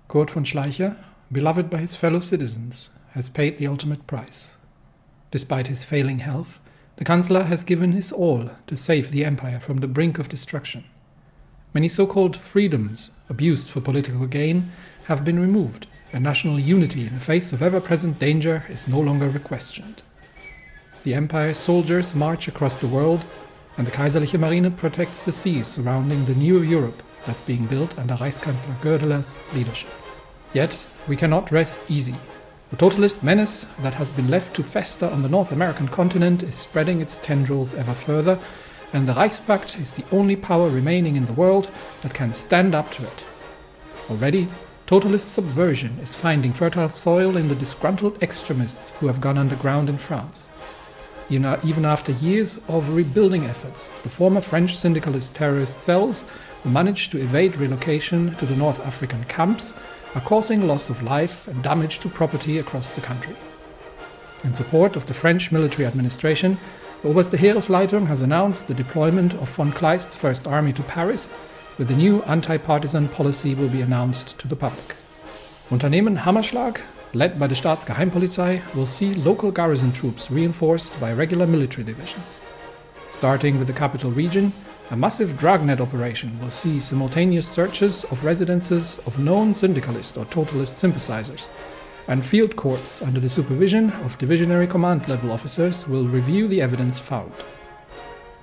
Kurt von Schleicher, beloved by his fellow citizens, has paid the ultimate price. Despite his failing health, the Kanzler has given his all to save the empire from the brink of destruction. Many so-called freedoms, abused for political gain, have been removed, and national unity in the face of ever-present danger is no longer questioned. The empire's soldiers march across the world, and the Kaiserliche Marine protects the seas surrounding the new Europe that's being built under Reichskanzler Goedeler's leadership. Yet, we cannot rest easy. The Totalist menace that has been left to fester on the North American continent is spreading its tendrils ever further, and the Reichspakt is the only power remaining in the world that can stand up to it. Already, Totalist subversion is finding fertile soil in the disgruntled extremists who have gone underground in France. Even after years of rebuilding efforts, the former French syndicalist terrorist cells who managed to evade relocation to the North African camps are causing loss of life and damage to property across the country. In support of the French military administration, the Oberste Heeresleitung has announced the deployment of von Kleist's First Army to Paris, with the new anti-partisan policy will be announced to the public. Unternehmen Hammerschlag, led by the Staatsgeheimpolizei, will see local garrison troops reinforced by regular military divisions. Starting with the capital region, a massive dragnet operation will see simultaneous searches of residences of known syndicalist or totalist sympathizers, and field courts under the supervision of divisionary command-level officers will review the evidence found.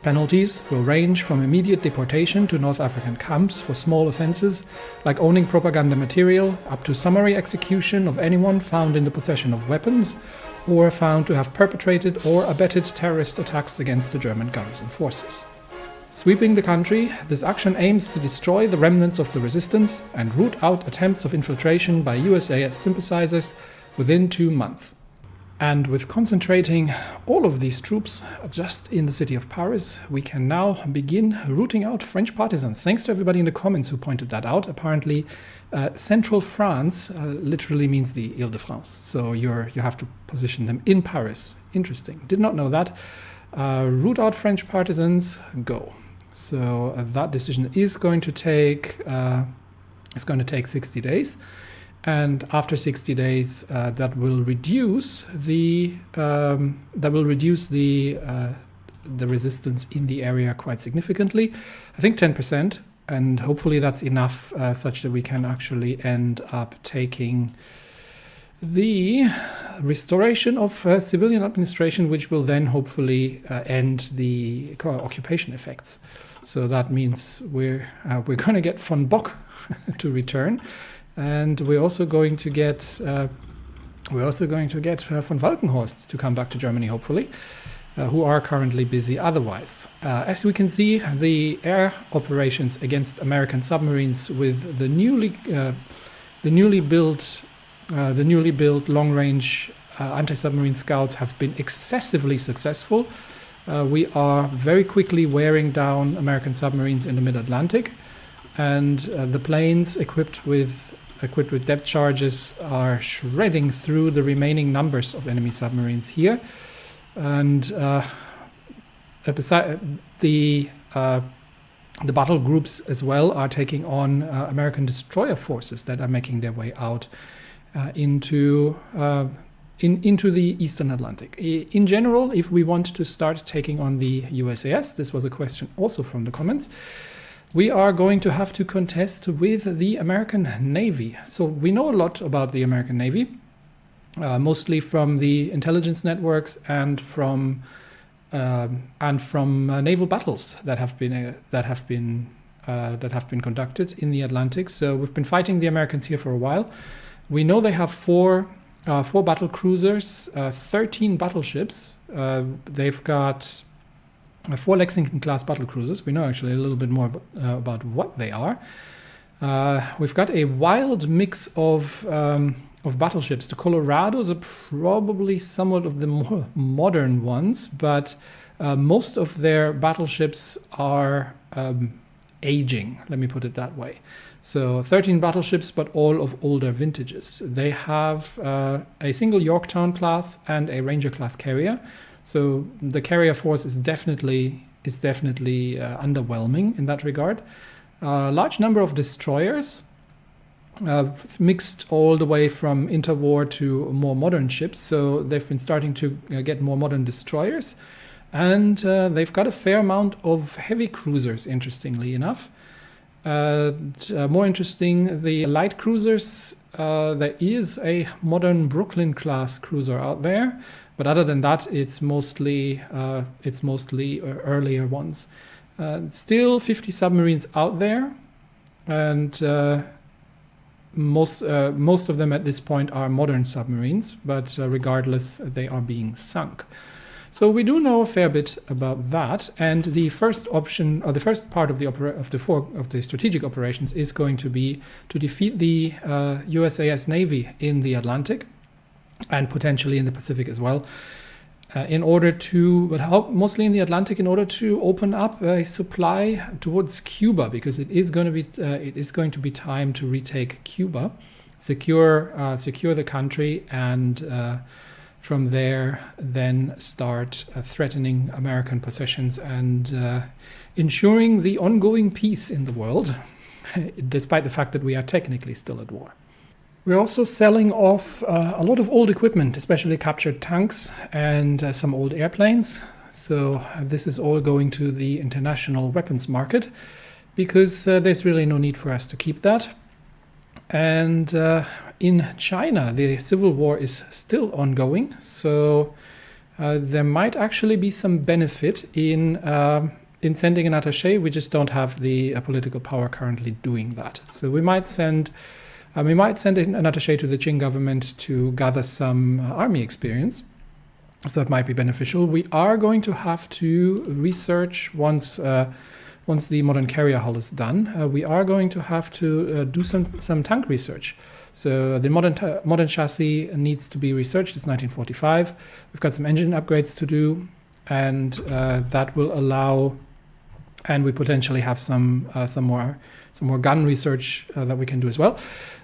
Penalties will range from immediate deportation to North African camps for small offenses, like owning propaganda material, up to summary execution of anyone found in the possession of weapons, or found to have perpetrated or abetted terrorist attacks against the German garrison forces. Sweeping the country, this action aims to destroy the remnants of the resistance and root out attempts of infiltration by USAS sympathizers within 2 months. And with concentrating all of these troops just in the city of Paris, we can now begin rooting out French partisans. Thanks to everybody in the comments who pointed that out. Apparently, central France literally means the Ile-de-France. So you have to position them in Paris. Interesting. Did not know that. Root out French partisans, go. So that decision is going to take 60 days, and after 60 days, that will reduce the resistance in the area quite significantly. I think 10%, and hopefully that's enough such that we can actually end up taking the restoration of civilian administration, which will then hopefully end the occupation effects. So that means we're going to get von Bock to return, and we're also going to get von Walkenhorst to come back to Germany, hopefully, who are currently busy otherwise. As we can see, the air operations against American submarines with the newly built long-range anti-submarine scouts have been excessively successful. We are very quickly wearing down American submarines in the mid-Atlantic, and the planes equipped with depth charges are shredding through the remaining numbers of enemy submarines here. And beside the battle groups as well are taking on American destroyer forces that are making their way out into the Eastern Atlantic. In general, if we want to start taking on the USAS, this was a question also from the comments, we are going to have to contest with the American Navy. So we know a lot about the American Navy, mostly from the intelligence networks and from naval battles that have been conducted in the Atlantic. So we've been fighting the Americans here for a while. We know they have four battle cruisers, 13 battleships. They've got 4 Lexington-class battle cruisers. We know actually a little bit more about what they are. We've got a wild mix of battleships. The Colorados are probably somewhat of the more modern ones, but most of their battleships are aging, let me put it that way. So 13 battleships, but all of older vintages. They have a single Yorktown class and a Ranger class carrier. So the carrier force is definitely underwhelming in that regard. A large number of destroyers, mixed all the way from interwar to more modern ships. So they've been starting to get more modern destroyers. And they've got a fair amount of heavy cruisers, interestingly enough. More interesting, the light cruisers, there is a modern Brooklyn-class cruiser out there. But other than that, it's mostly earlier ones. Still 50 submarines out there. And most of them at this point are modern submarines. But regardless, they are being sunk. So we do know a fair bit about that, and the first option, or the first part of the strategic operations, is going to be to defeat the USAS Navy in the Atlantic, and potentially in the Pacific as well, mostly in the Atlantic, in order to open up a supply towards Cuba, because it is going to be time to retake Cuba, secure the country, and from there, then start threatening American possessions and ensuring the ongoing peace in the world, despite the fact that we are technically still at war. We're also selling off a lot of old equipment, especially captured tanks and some old airplanes. So this is all going to the international weapons market, because there's really no need for us to keep that. And in China, the civil war is still ongoing, so there might actually be some benefit in sending an attaché. We just don't have the political power currently doing that. So we might send an attaché to the Qing government to gather some army experience. So that might be beneficial. We are going to have to research once the modern carrier hull is done. We are going to have to do some tank research. So the modern chassis needs to be researched. It's 1945. We've got some engine upgrades to do, and that will allow. And we potentially have some more gun research that we can do as well.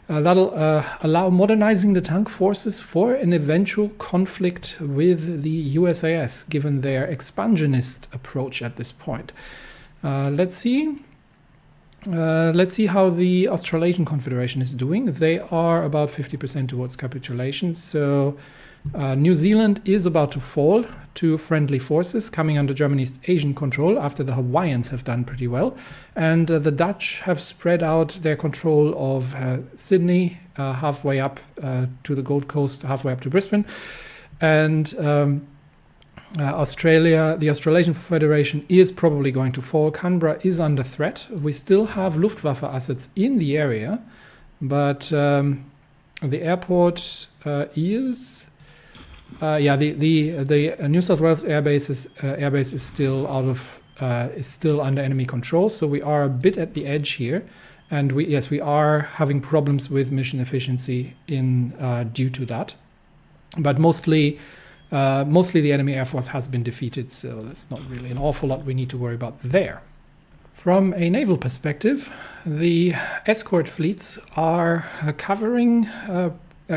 That'll allow modernizing the tank forces for an eventual conflict with the USAS, given their expansionist approach at this point. Let's see how the Australasian Confederation is doing. They are about 50% towards capitulation. So New Zealand is about to fall to friendly forces coming under Germany's Asian control after the Hawaiians have done pretty well. And the Dutch have spread out their control of Sydney halfway up to the Gold Coast, halfway up to Brisbane. And the Australasian Federation is probably going to fall. Canberra is under threat. We still have Luftwaffe assets in the area, but the airport is... the New South Wales airbase is still under enemy control, so we are a bit at the edge here, and we are having problems with mission efficiency due to that, but mostly the enemy air force has been defeated, so there's not really an awful lot we need to worry about there. From a naval perspective, the escort fleets are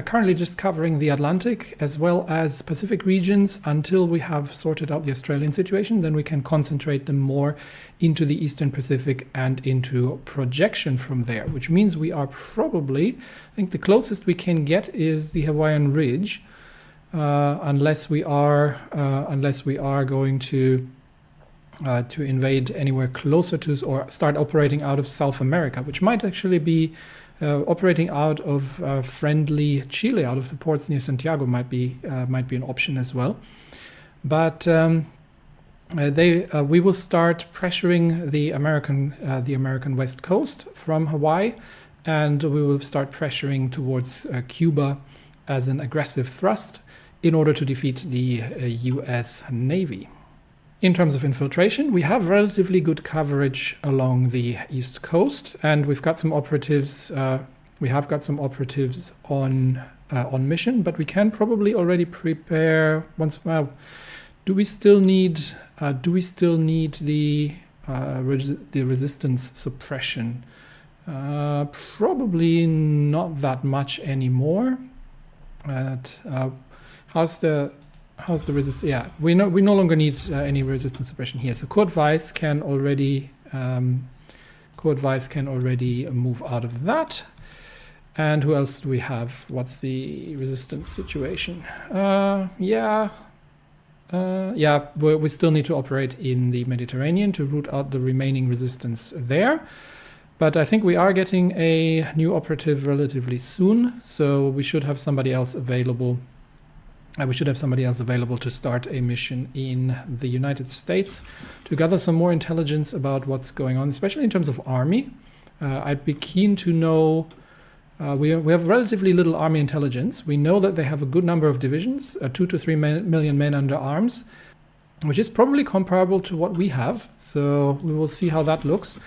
currently just covering the Atlantic as well as Pacific regions until we have sorted out the Australian situation. Then we can concentrate them more into the Eastern Pacific and into projection from there, which means we are probably, I think the closest we can get is the Hawaiian Ridge, unless we are going to invade anywhere closer to or start operating out of South America, which might actually be operating out of friendly Chile, out of the ports near Santiago might be an option as well. But we will start pressuring the American West Coast from Hawaii, and we will start pressuring towards Cuba as an aggressive thrust in order to defeat the US Navy. In terms of infiltration, we have relatively good coverage along the East Coast, and we've got some operatives. We have got some operatives on mission, but we can probably already prepare once. Well, do we still need the resistance suppression? Probably not that much anymore. How's the resistance? Yeah, we no longer need any resistance suppression here. So Kurt Weiss can already move out of that, And who else do we have? What's the resistance situation? We still need to operate in the Mediterranean to root out the remaining resistance there. But I think we are getting a new operative relatively soon, so we should have somebody else available. To start a mission in the United States to gather some more intelligence about what's going on, especially in terms of army. I'd be keen to know. We have relatively little army intelligence. We know that they have a good number of divisions, 2 to 3 million men under arms, which is probably comparable to what we have. So we will see how that looks.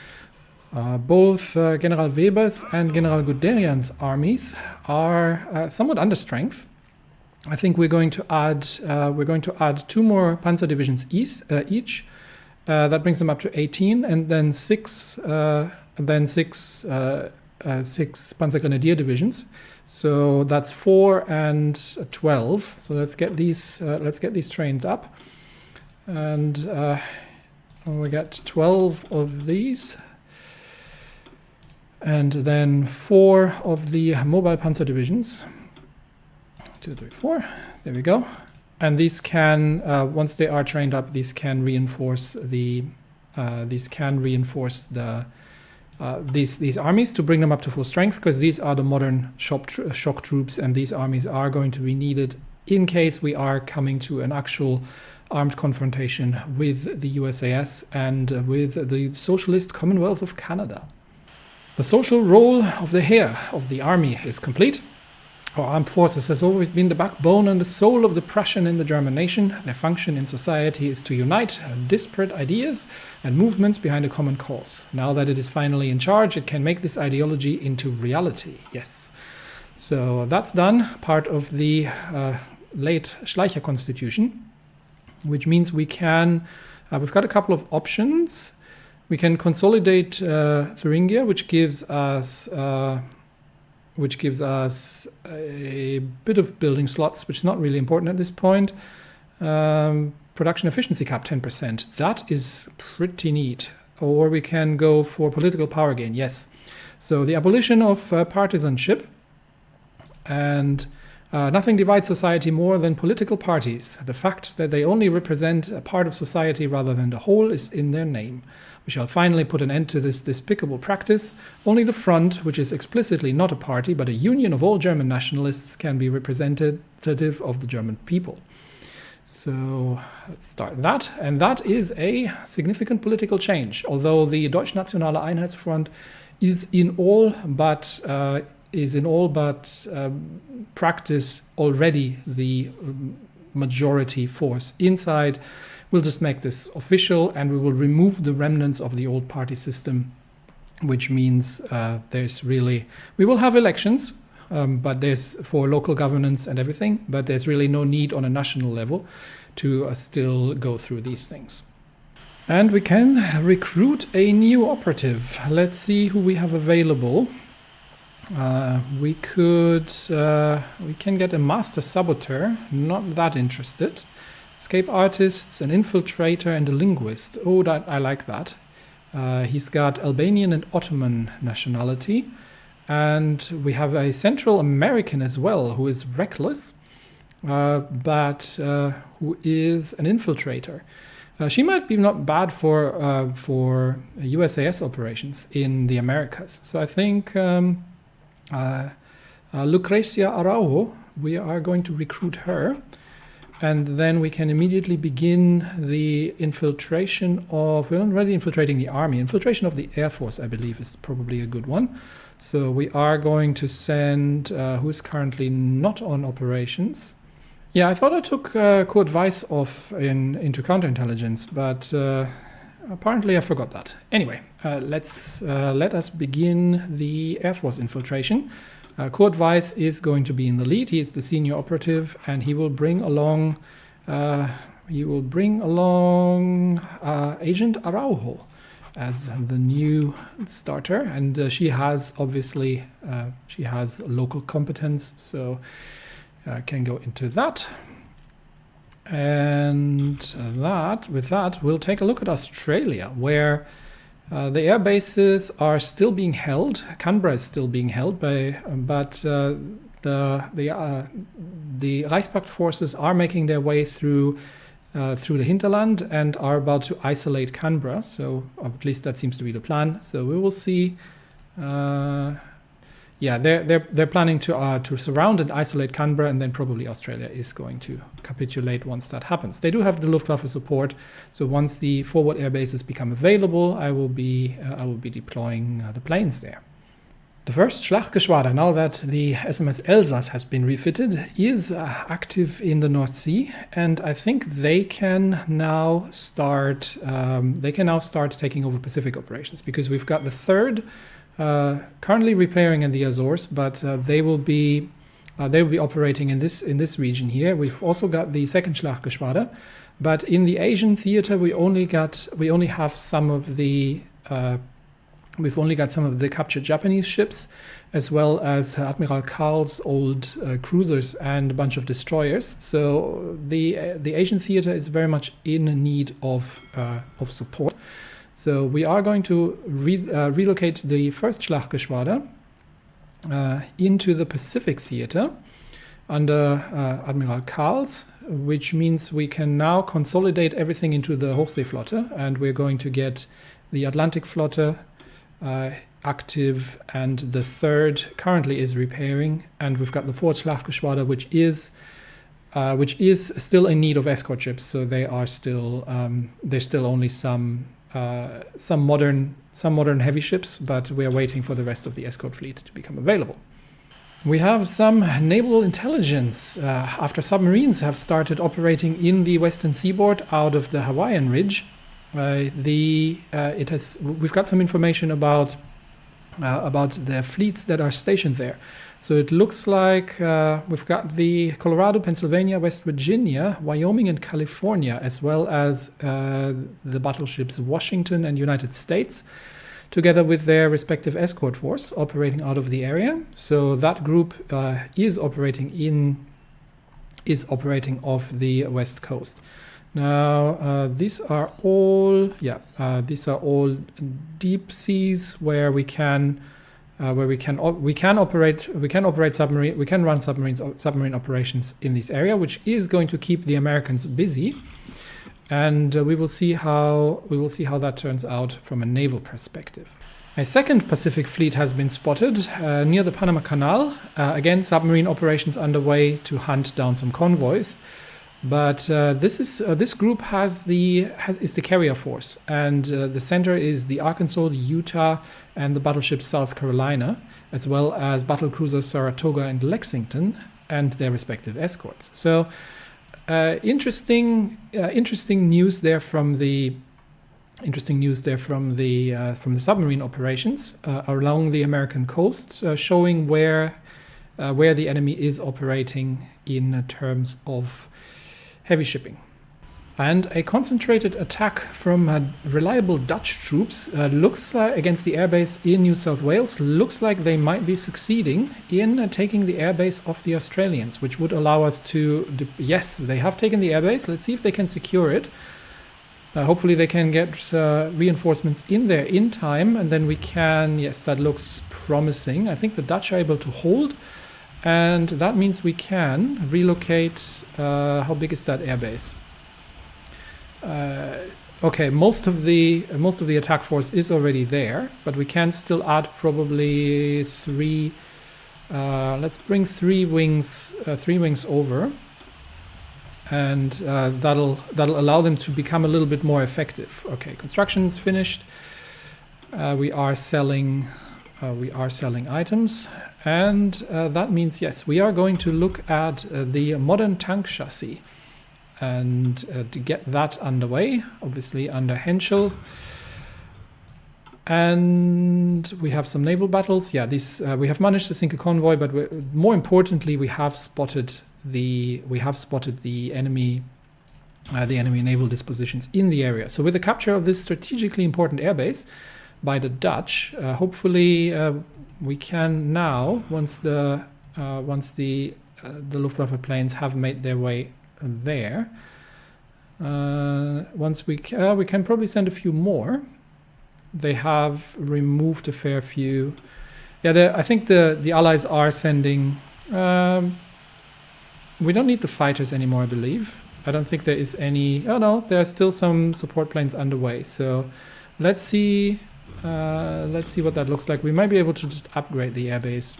Both General Weber's and General Guderian's armies are somewhat under strength. I think we're going to add 2 more panzer divisions each. That brings them up to 18, and then six Panzer Grenadier divisions. So that's 4 and 12. So let's get these trained up, and we get 12 of these, and then 4 of the mobile panzer divisions. 2, 3, 4. There we go. And these can, once they are trained up, these can reinforce these armies to bring them up to full strength, because these are the modern shock troops, and these armies are going to be needed in case we are coming to an actual armed confrontation with the USAS and with the Socialist Commonwealth of Canada. The social role of the Heer, of the army, is complete. Our armed forces has always been the backbone and the soul of the Prussian and the German nation. Their function in society is to unite disparate ideas and movements behind a common cause. Now that it is finally in charge, it can make this ideology into reality. Yes. So that's done, part of the late Schleicher Constitution, which means we can, we've got a couple of options. We can consolidate Thuringia, which gives us a bit of building slots, which is not really important at this point. Production efficiency cap 10%. That is pretty neat. Or we can go for political power gain. Yes. So the abolition of partisanship, and nothing divides society more than political parties. The fact that they only represent a part of society rather than the whole is in their name. We shall finally put an end to this despicable practice. Only the Front, which is explicitly not a party but a union of all German nationalists, can be representative of the German people. So let's start that. And that is a significant political change. Although the Deutschnationale Einheitsfront is in all but practice already the majority force inside. We'll just make this official, and we will remove the remnants of the old party system, which means we will have elections, but there's for local governance and everything, but there's really no need on a national level to still go through these things. And we can recruit a new operative. Let's see who we have available. We can get a master saboteur, not that interested. Escape artists, an infiltrator, and a linguist. Oh, I like that. He's got Albanian and Ottoman nationality. And we have a Central American as well, who is reckless, but who is an infiltrator. She might be not bad for USAS operations in the Americas. So I think Lucrecia Araujo, we are going to recruit her. And then we can immediately begin the infiltration of, we're already infiltrating the army. Infiltration of the Air Force, I believe, is probably a good one. So we are going to send, who is currently not on operations. Yeah, I thought I took Kurt Weiss off into counterintelligence, but apparently I forgot that. Anyway, let us begin the Air Force infiltration. Kurt Weiss is going to be in the lead. He is the senior operative, and he will bring along Agent Araujo as the new starter, and she has obviously local competence, so can go into that. And with that, we'll take a look at Australia, where The air bases are still being held. Canberra is still being held, but the Reichspakt forces are making their way through the hinterland and are about to isolate Canberra. So at least that seems to be the plan. So we will see. Yeah, they're planning to surround and isolate Canberra, and then probably Australia is going to capitulate once that happens. They do have the Luftwaffe support, so once the forward air bases become available, I will be deploying the planes there. The first Schlachtgeschwader, now that the SMS Elsass has been refitted, is active in the North Sea, and I think they can now start taking over Pacific operations, because we've got the third. Currently repairing in the Azores, but they will be operating in this region here. We've also got the second Schlachtgeschwader, but in the Asian theater we've only got some of the captured Japanese ships, as well as Admiral Karl's old cruisers and a bunch of destroyers. So the Asian theater is very much in need of support. So we are going to relocate the first Schlachtgeschwader into the Pacific theater under Admiral Karls, which means we can now consolidate everything into the Hochseeflotte, and we're going to get the Atlantic Flotte active, and the third currently is repairing, and we've got the fourth Schlachtgeschwader, which is still in need of escort ships. So they are still there's still only some modern heavy ships, but we are waiting for the rest of the escort fleet to become available. We have some naval intelligence after submarines have started operating in the western seaboard out of the Hawaiian Ridge. We've got some information about the fleets that are stationed there. So it looks like we've got the Colorado, Pennsylvania, West Virginia, Wyoming, and California, as well as the battleships Washington and United States, together with their respective escort force operating out of the area. So that group is operating off the west coast. Now these are all deep seas where we can run submarine operations in this area, which is going to keep the Americans busy, and we will see how that turns out from a naval perspective. A second Pacific fleet has been spotted near the Panama Canal. Again, submarine operations underway to hunt down some convoys. But this group is the carrier force, and the center is the Arkansas, the Utah, and the battleship South Carolina, as well as battlecruisers Saratoga and Lexington, and their respective escorts. So interesting news there from the submarine operations along the American coast, showing where the enemy is operating in terms of heavy shipping. And a concentrated attack from reliable Dutch troops looks against the airbase in New South Wales. Looks like they might be succeeding in taking the airbase of the Australians, which would allow us to... Yes, they have taken the airbase. Let's see if they can secure it. Hopefully they can get reinforcements in there in time, and then we can... Yes, that looks promising. I think the Dutch are able to hold, and that means we can relocate... how big is that airbase? Okay, most of the attack force is already there, but we can still add probably three. Let's bring three wings over, and that'll allow them to become a little bit more effective. Okay, construction's finished. We are selling items, and that means yes, we are going to look at the modern tank chassis. And to get that underway, obviously under Henschel. And we have some naval battles. Yeah, we have managed to sink a convoy, but more importantly, we have spotted the enemy naval dispositions in the area. So with the capture of this strategically important airbase by the Dutch, hopefully we can now, once the Luftwaffe planes have made their way there, once we can probably send a few more. They have removed a fair few. Yeah, I think the Allies are sending... we don't need the fighters anymore, I believe. I don't think there is any... Oh no, there are still some support planes underway. So let's see what that looks like. We might be able to just upgrade the airbase.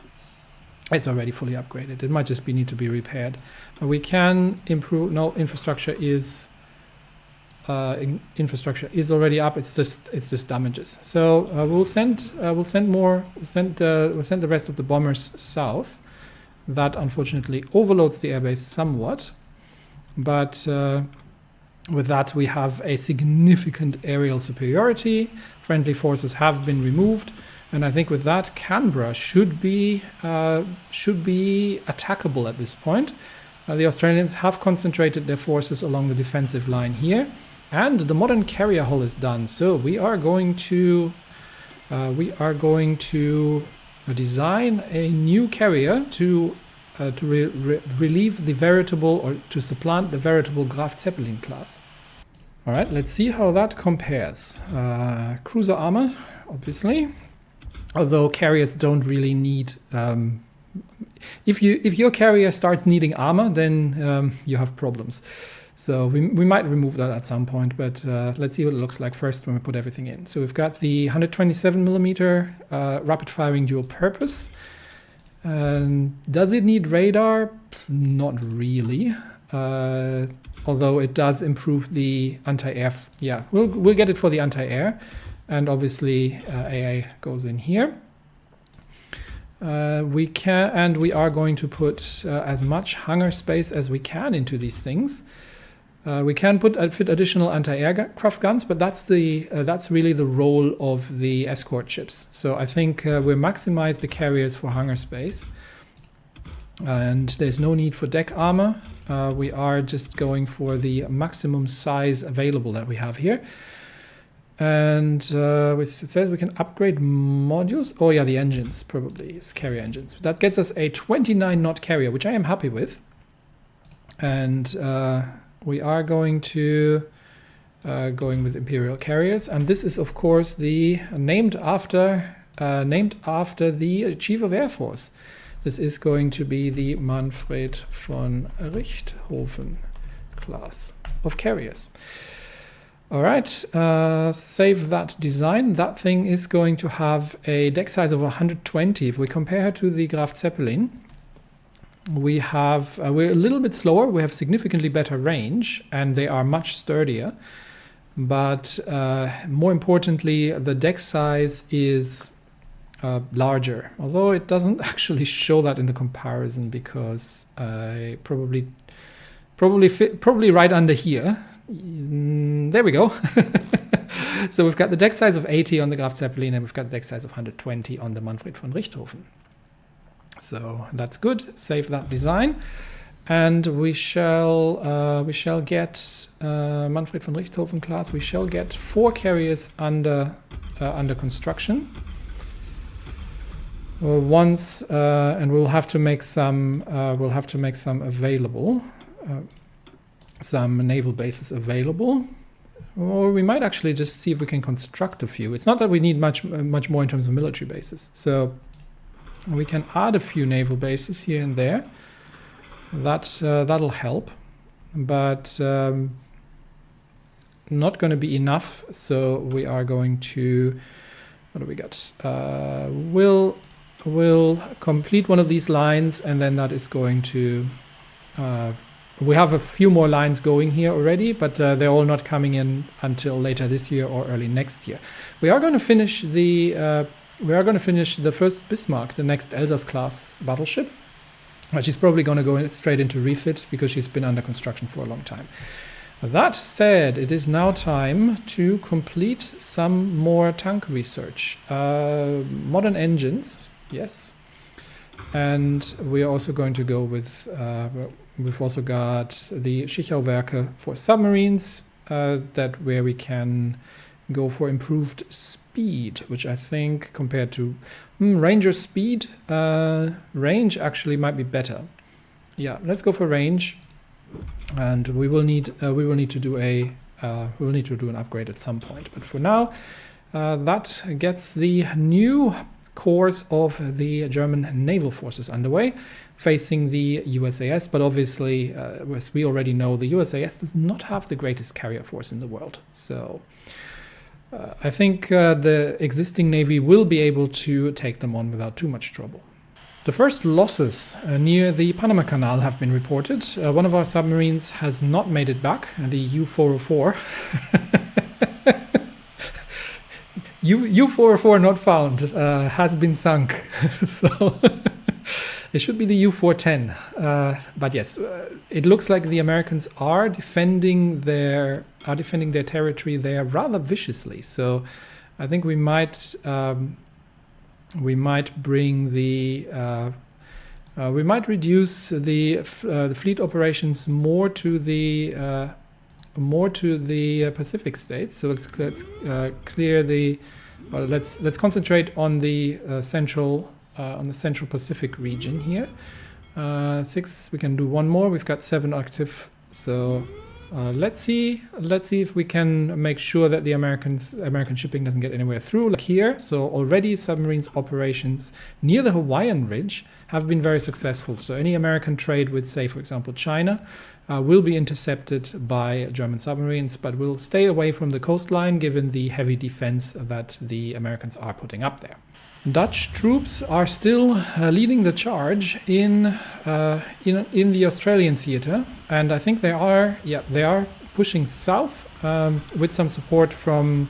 It's already fully upgraded. It might just need to be repaired. But we can improve... No, infrastructure is already up. It's just damages. So we'll send the rest of the bombers south. That unfortunately overloads the airbase somewhat, but with that we have a significant aerial superiority. Friendly forces have been removed, and I think with that Canberra should be attackable at this point. The Australians have concentrated their forces along the defensive line here, and the modern carrier hull is done. So we are going to design a new carrier to relieve the veritable, or to supplant the veritable Graf Zeppelin class. All right, let's see how that compares. Cruiser armor, obviously, although carriers don't really need. If your carrier starts needing armor, then you have problems. So we might remove that at some point, but let's see what it looks like first when we put everything in. So we've got the 127mm rapid-firing dual purpose. Does it need radar? Not really. Although it does improve the anti-air. Yeah, we'll get it for the anti-air, and obviously AA goes in here. We are going to put as much hangar space as we can into these things. We can fit additional anti-aircraft guns, but that's really the role of the escort ships. So I think we'll maximize the carriers for hangar space, and there's no need for deck armor. We are just going for the maximum size available that we have here. And it says we can upgrade modules. Oh yeah, the engines probably is carrier engines. That gets us a 29 knot carrier, which I am happy with. And we are going with Imperial carriers, and this is of course the named after the Chief of Air Force. This is going to be the Manfred von Richthofen class of carriers. All right, save that design. That thing is going to have a deck size of 120. If we compare her to the Graf Zeppelin, we're a little bit slower. We have significantly better range, and they are much sturdier. But more importantly, the deck size is larger. Although it doesn't actually show that in the comparison, because I probably right under here. There we go. So we've got the deck size of 80 on the Graf Zeppelin, and we've got the deck size of 120 on the Manfred von Richthofen. So that's good. Save that design, and we shall get Manfred von Richthofen class. We shall get 4 carriers under construction. And we'll have to make some. Available. Some naval bases available, or we might actually just see if we can construct a few. It's not that we need much more in terms of military bases, so we can add a few naval bases here and there. That'll help, but not going to be enough. So we are going to, what do we got? We'll complete one of these lines, and then that is going to. We have a few more lines going here already, but they're all not coming in until later this year or early next year. We are going to finish the first Bismarck, the next Elsass class battleship. She's probably going to go straight into refit because she's been under construction for a long time. That said, it is now time to complete some more tank research. Modern engines, yes. And we are also going to go with, we've also got the Schichau-Werke for submarines, where we can go for improved speed, which I think compared to Ranger speed, range actually might be better. Yeah, let's go for range, and we will need to do an upgrade at some point. But for now, that gets the new course of the German naval forces underway, facing the USAS. But obviously, as we already know, the USAS does not have the greatest carrier force in the world. So I think the existing Navy will be able to take them on without too much trouble. The first losses near the Panama Canal have been reported. One of our submarines has not made it back, the U-404. U-404 not found, has been sunk. So it should be the U-410. But yes, it looks like the Americans are defending their territory there rather viciously. So I think we might bring the we might reduce the fleet operations more to the Pacific states. So let's clear the. Let's concentrate on the central Pacific region here. 6. We can do one more. We've got 7 active. So let's see if we can make sure that the American shipping doesn't get anywhere through. Like here, so already submarines operations near the Hawaiian Ridge have been very successful. So any American trade with, say, for example, China will be intercepted by German submarines, but will stay away from the coastline given the heavy defense that the Americans are putting up there. Dutch troops are still leading the charge in the Australian theater, and I think they are pushing south with some support from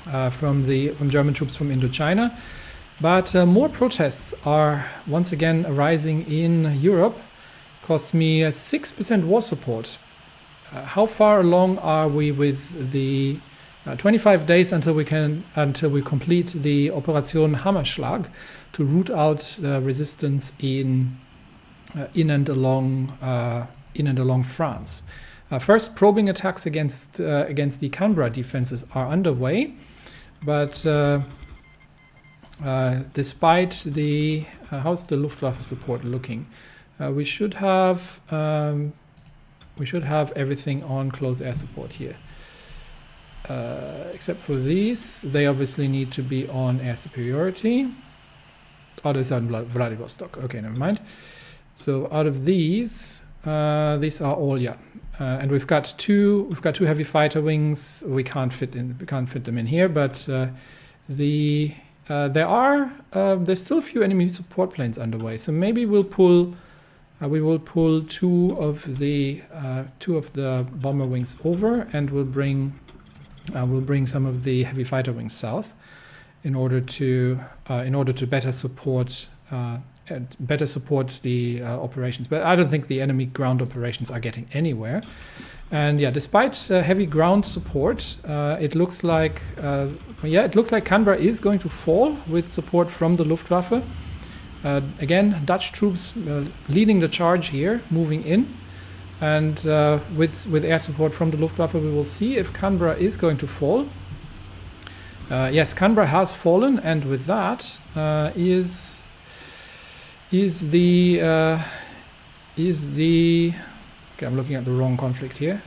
German troops from Indochina. But more protests are once again arising in Europe. Cost me 6% war support. How far along are we with the 25 days until we complete the Operation Hammerschlag to root out resistance in and along France. First probing attacks against the Canberra defenses are underway, but despite the how's the Luftwaffe support looking? We should have everything on close air support here, except for these. They obviously need to be on air superiority. Oh, this is on Vladivostok. Okay, never mind. So out of these are all and we've got two heavy fighter wings. We can't fit them in here, but there's still a few enemy support planes underway. So maybe we will pull two of the bomber wings over, and we'll bring some of the heavy fighter wings south in order to better support the operations. But I don't think the enemy ground operations are getting anywhere. And despite heavy ground support, it looks like Canberra is going to fall with support from the Luftwaffe. Again, Dutch troops leading the charge here, moving in, and with air support from the Luftwaffe, we will see if Canberra is going to fall. Yes, Canberra has fallen, and with that is the okay, I'm looking at the wrong conflict here.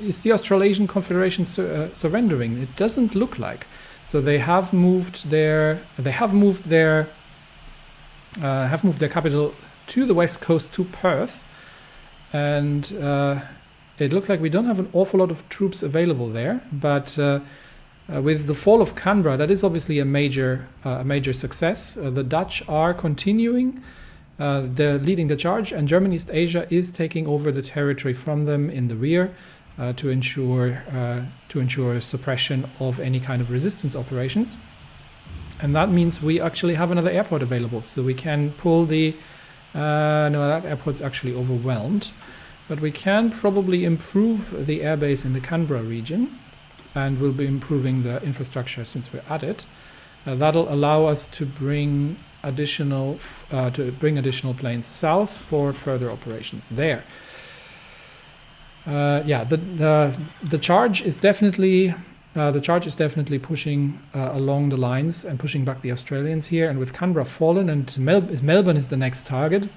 Is the Australasian Confederation surrendering? It doesn't look like. So they have moved their capital to the west coast, to Perth, and it looks like we don't have an awful lot of troops available there. But with the fall of Canberra, that is obviously a major success. The Dutch are continuing. They're leading the charge, and German East Asia is taking over the territory from them in the rear to ensure suppression of any kind of resistance operations. And that means we actually have another airport available, so we can pull the... no, that airport's actually overwhelmed. But we can probably improve the airbase in the Canberra region, and we'll be improving the infrastructure since we're at it. That'll allow us to bring additional planes south for further operations there. The charge is definitely pushing along the lines and pushing back the Australians here. And with Canberra fallen and Melbourne is the next target,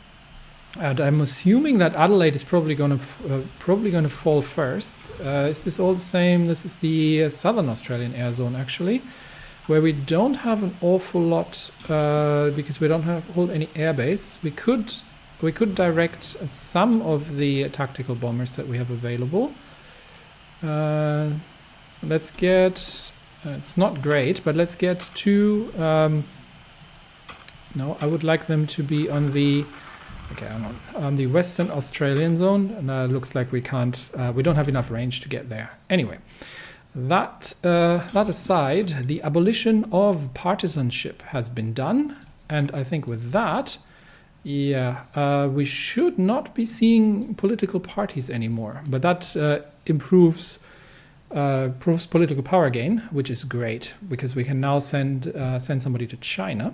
And I'm assuming that Adelaide is probably going to fall first. Is this all the same? This is the Southern Australian air zone, actually, where we don't have an awful lot because we don't hold any airbase. We could direct some of the tactical bombers that we have available. Let's get. It's not great, but let's get two. No, I would like them to be on the. Okay, on the Western Australian zone, and looks like we can't. We don't have enough range to get there. Anyway, that aside, the abolition of partisanship has been done, and I think with that, yeah, we should not be seeing political parties anymore. But that improves political power gain, which is great because we can now send somebody to China.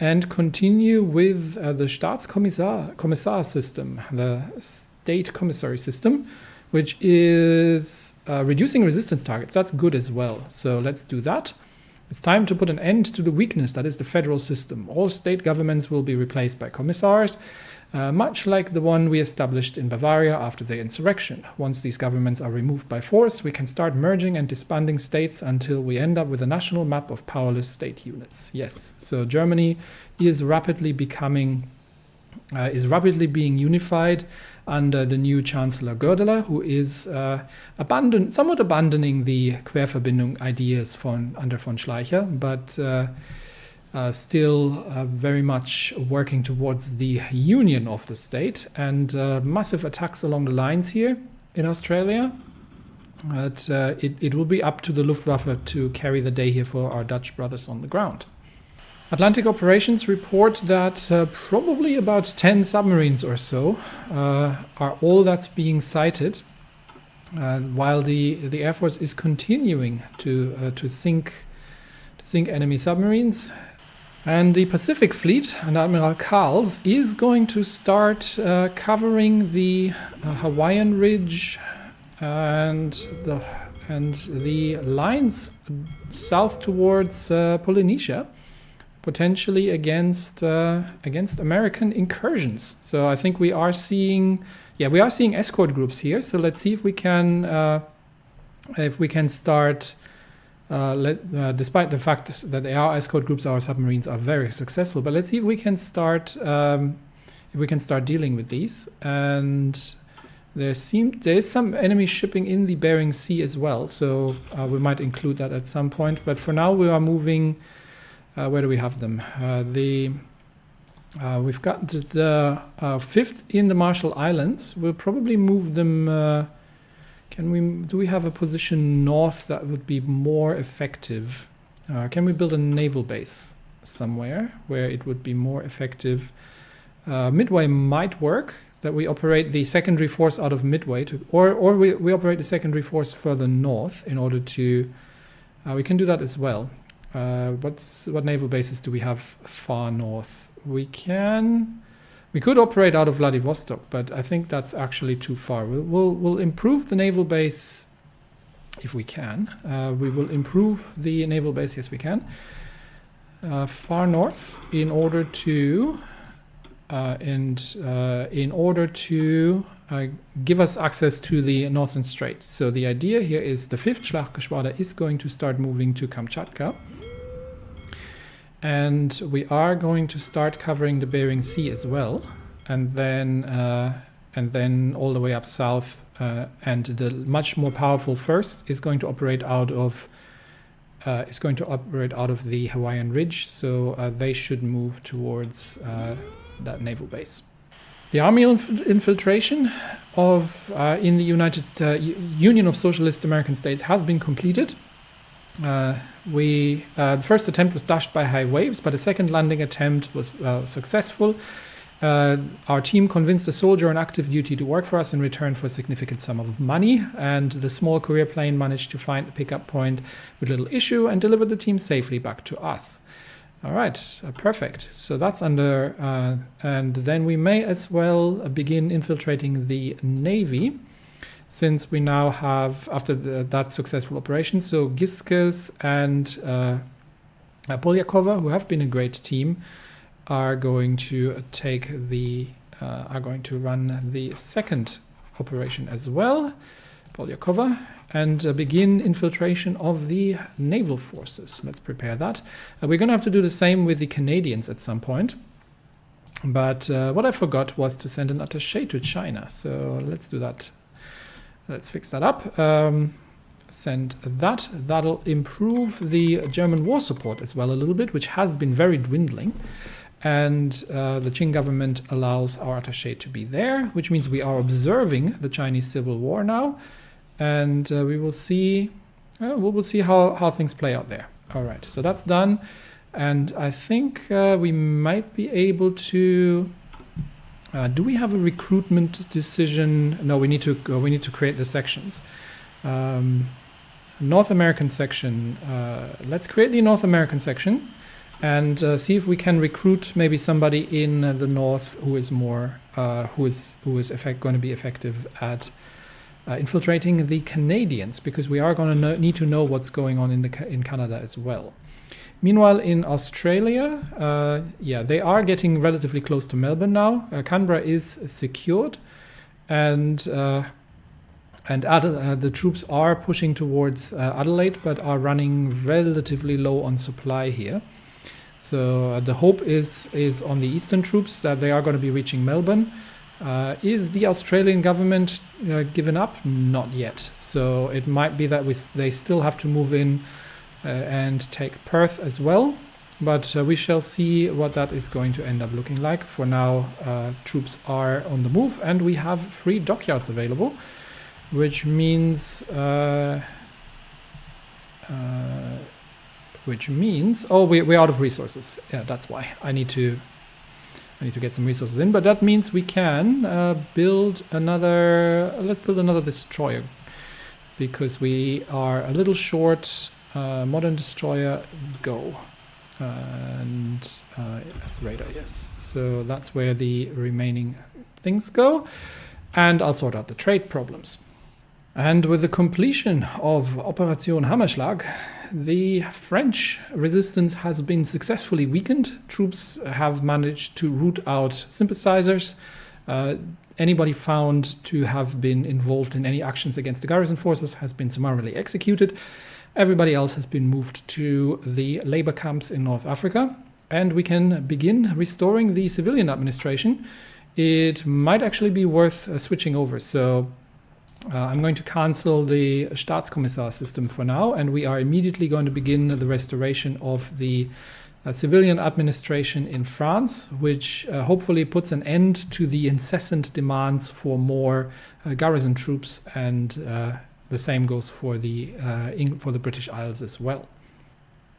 And continue with the Staatskommissar system, the state commissary system, which is reducing resistance targets. That's good as well. So let's do that. It's time to put an end to the weakness that is the federal system. All state governments will be replaced by commissars, much like the one we established in Bavaria after the insurrection. Once these governments are removed by force, we can start merging and disbanding states until we end up with a national map of powerless state units. Yes, so Germany is rapidly being unified under the new Chancellor Goerdeler, who is somewhat abandoning the Querverbindung ideas under von Schleicher, but still very much working towards the union of the state, and massive attacks along the lines here in Australia. But it will be up to the Luftwaffe to carry the day here for our Dutch brothers on the ground. Atlantic Operations report that probably about 10 submarines or so are all that's being sighted, while the Air Force is continuing to sink enemy submarines. And the Pacific Fleet and Admiral Karls is going to start covering the Hawaiian Ridge and the lines south towards Polynesia, potentially against American incursions. So I think we are seeing escort groups here. So let's see if we can start. Despite the fact that our escort groups, our submarines are very successful, but let's see if we can start dealing with these. And there is some enemy shipping in the Bering Sea as well, so we might include that at some point. But for now, we are moving. Where do we have them? We've got the 5th in the Marshall Islands. We'll probably move them. Do we have a position north that would be more effective? Can we build a naval base somewhere where it would be more effective? Midway might work, that we operate the secondary force out of Midway, or we operate the secondary force further north in order to... we can do that as well. What naval bases do we have far north? We could operate out of Vladivostok, but I think that's actually too far. We'll improve the naval base if we can. We will improve the naval base, yes we can, far north in order to give us access to the Northern Strait. So the idea here is the 5th Schlachtgeschwader is going to start moving to Kamchatka. And we are going to start covering the Bering Sea as well, and then all the way up south. And the much more powerful 1st is going to operate out of the Hawaiian Ridge. So they should move towards that naval base. The army infiltration in the United Union of Socialist American States has been completed. The first attempt was dashed by high waves, but a second landing attempt was successful. Our team convinced a soldier on active duty to work for us in return for a significant sum of money, and the small courier plane managed to find a pickup point with little issue and delivered the team safely back to us. All right, perfect. So that's under, and then we may as well begin infiltrating the Navy, since we now have, after that successful operation, so Giskes and Polyakova, who have been a great team, are going to take the are going to run the second operation as well, Polyakova, and begin infiltration of the naval forces. Let's prepare that. We're going to have to do the same with the Canadians at some point. But what I forgot was to send an attaché to China. So let's do that. Let's fix that up. Send that. That'll improve the German war support as well a little bit, which has been very dwindling. And the Qing government allows our attaché to be there, which means we are observing the Chinese Civil War now. And we will see how things play out there. All right, so that's done. And I think we might be able to... do we have a recruitment decision? No, we need to create the sections. North American section. Let's create the North American section and see if we can recruit maybe somebody in the north who is more who is going to be effective at infiltrating the Canadians, because we are going to need to know what's going on in Canada as well. Meanwhile, in Australia, yeah, they are getting relatively close to Melbourne now. Canberra is secured, and the troops are pushing towards Adelaide, but are running relatively low on supply here. So the hope is on the eastern troops that they are going to be reaching Melbourne. Is the Australian government given up? Not yet. So it might be that they still have to move in and take Perth as well, but we shall see what that is going to end up looking like. For now, troops are on the move, and we have 3 dockyards available, which means oh, we're out of resources. Yeah, that's why I need to get some resources in, but that means we can build another. Let's build another destroyer, because we are a little short. Modern destroyer, go. And as radar, yes. So that's where the remaining things go. And I'll sort out the trade problems. And with the completion of Operation Hammerschlag, the French resistance has been successfully weakened. Troops have managed to root out sympathizers. Anybody found to have been involved in any actions against the garrison forces has been summarily executed. Everybody else has been moved to the labor camps in North Africa, and we can begin restoring the civilian administration. It might actually be worth switching over. So I'm going to cancel the Staatskommissar system for now, and we are immediately going to begin the restoration of the civilian administration in France, which hopefully puts an end to the incessant demands for more garrison troops, and the same goes for the British Isles as well.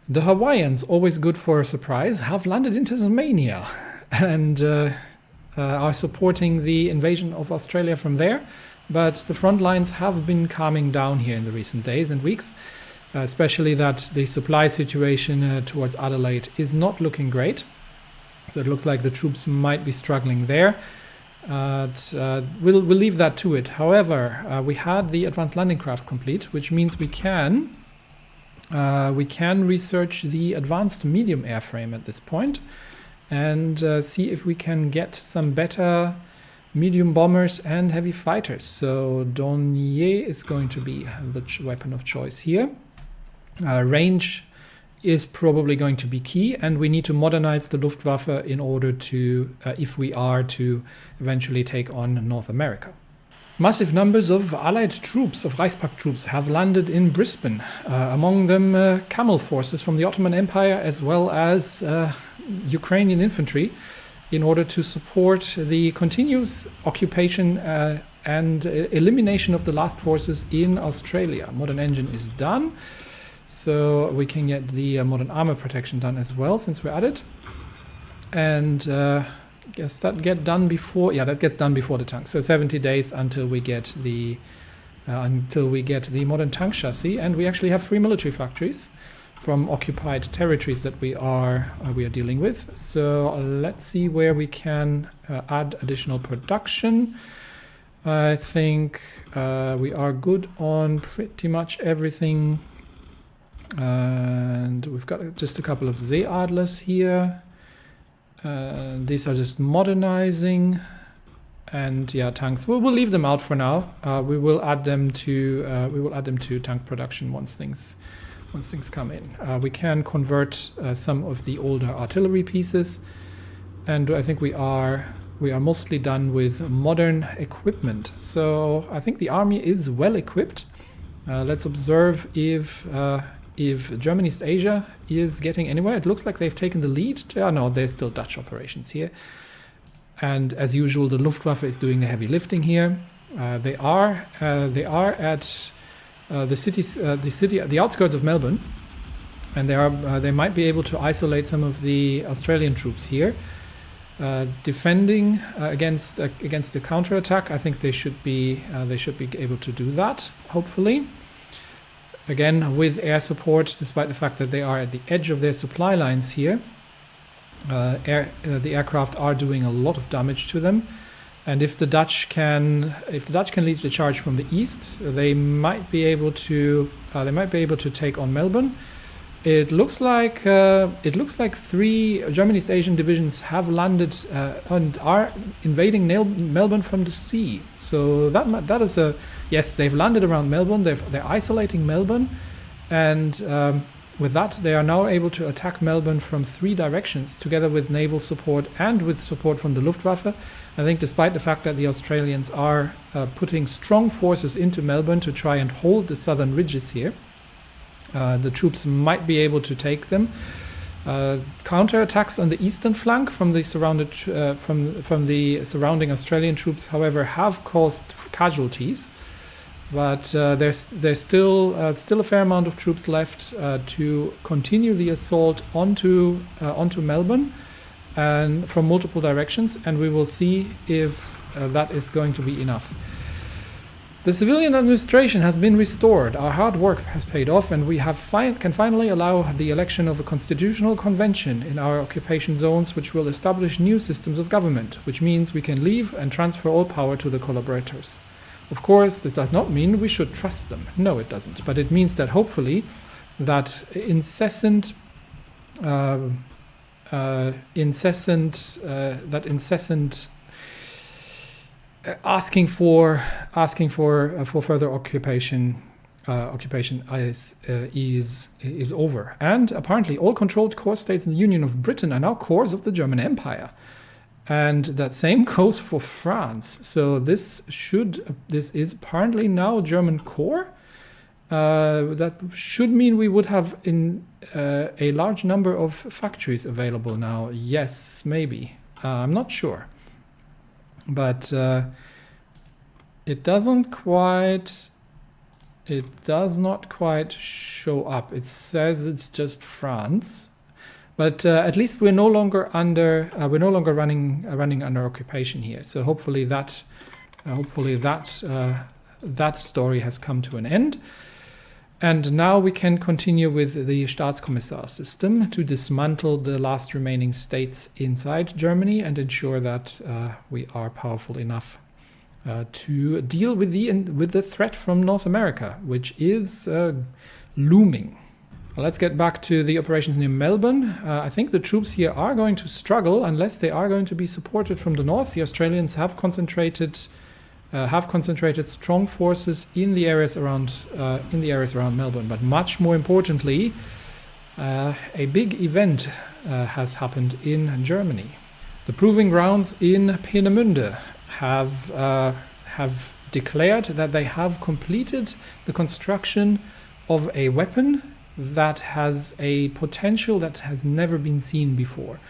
The Hawaiians, always good for a surprise, have landed in Tasmania and are supporting the invasion of Australia from there. But the front lines have been calming down here in the recent days and weeks, especially that the supply situation towards Adelaide is not looking great. So it looks like the troops might be struggling there. We'll leave that to it. However, we had the advanced landing craft complete, which means we can research the advanced medium airframe at this point and see if we can get some better medium bombers and heavy fighters. So Dornier is going to be the weapon of choice here. Range is probably going to be key, and we need to modernize the Luftwaffe in order to, if we are to eventually take on North America. Massive numbers of Allied troops, of Reichspakt troops, have landed in Brisbane. Among them camel forces from the Ottoman Empire, as well as Ukrainian infantry, in order to support the continuous occupation and elimination of the last forces in Australia. Modern engine is done. So we can get the modern armor protection done as well, since we're at it. And guess that gets done before the tank. So 70 days until we get the modern tank chassis, and we actually have 3 military factories from occupied territories that we are dealing with. So let's see where we can add additional production. I think we are good on pretty much everything. And we've got just a couple of Seeadlers here. These are just modernizing. And yeah, tanks. We'll leave them out for now. We will add them to tank production once things come in. We can convert some of the older artillery pieces, and I think we are mostly done with modern equipment. So I think the army is well equipped. Let's observe if German East Asia is getting anywhere. It looks like they've taken the lead. No, there's still Dutch operations here. And as usual, the Luftwaffe is doing the heavy lifting here. They are at the outskirts of Melbourne, and they might be able to isolate some of the Australian troops here, defending against the counterattack. I think they should be able to do that, hopefully. Again, with air support, despite the fact that they are at the edge of their supply lines here. The aircraft are doing a lot of damage to them, and if the Dutch can lead the charge from the east, they might be able to take on Melbourne. It looks like 3 German East Asian divisions have landed and are invading Melbourne from the sea. So that is yes, they've landed around Melbourne. They're isolating Melbourne, and with that, they are now able to attack Melbourne from 3 directions, together with naval support and with support from the Luftwaffe. I think despite the fact that the Australians are putting strong forces into Melbourne to try and hold the southern ridges here, the troops might be able to take them. Counterattacks on the eastern flank from the surrounding Australian troops, however, have caused casualties. But there's still a fair amount of troops left to continue the assault onto Melbourne, and from multiple directions, and we will see if that is going to be enough. The civilian administration has been restored. Our hard work has paid off, and we can finally allow the election of a constitutional convention in our occupation zones, which will establish new systems of government, which means we can leave and transfer all power to the collaborators. Of course, this does not mean we should trust them. No, it doesn't. But it means that hopefully that incessant asking for further occupation is over. And apparently all controlled core states in the Union of Britain are now cores of the German Empire. And that same goes for France. So this is apparently now German core. That should mean we would have a large number of factories available now. Yes, maybe. I'm not sure. But it does not quite show up. It says it's just France. But at least we're no longer running under occupation here. So hopefully that story has come to an end. And now we can continue with the Staatskommissar system to dismantle the last remaining states inside Germany and ensure that we are powerful enough to deal with the threat from North America, which is looming. Let's get back to the operations near Melbourne. I think the troops here are going to struggle unless they are going to be supported from the north. The Australians have concentrated strong forces in the areas around Melbourne. But much more importantly, a big event has happened in Germany. The proving grounds in Peenemünde have declared that they have completed the construction of a weapon that has a potential that has never been seen before.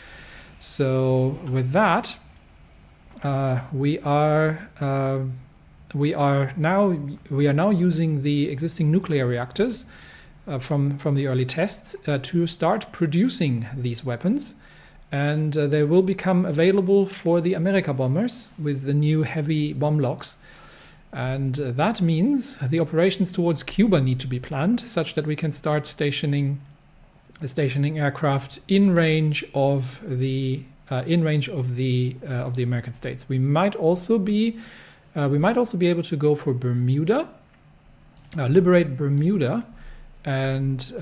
So with that, we are now using the existing nuclear reactors from the early tests to start producing these weapons, and they will become available for the America bombers with the new heavy bomb locks. And that means the operations towards Cuba need to be planned such that we can start stationing aircraft in range of the American states. We might also be able to go for Bermuda, liberate Bermuda, and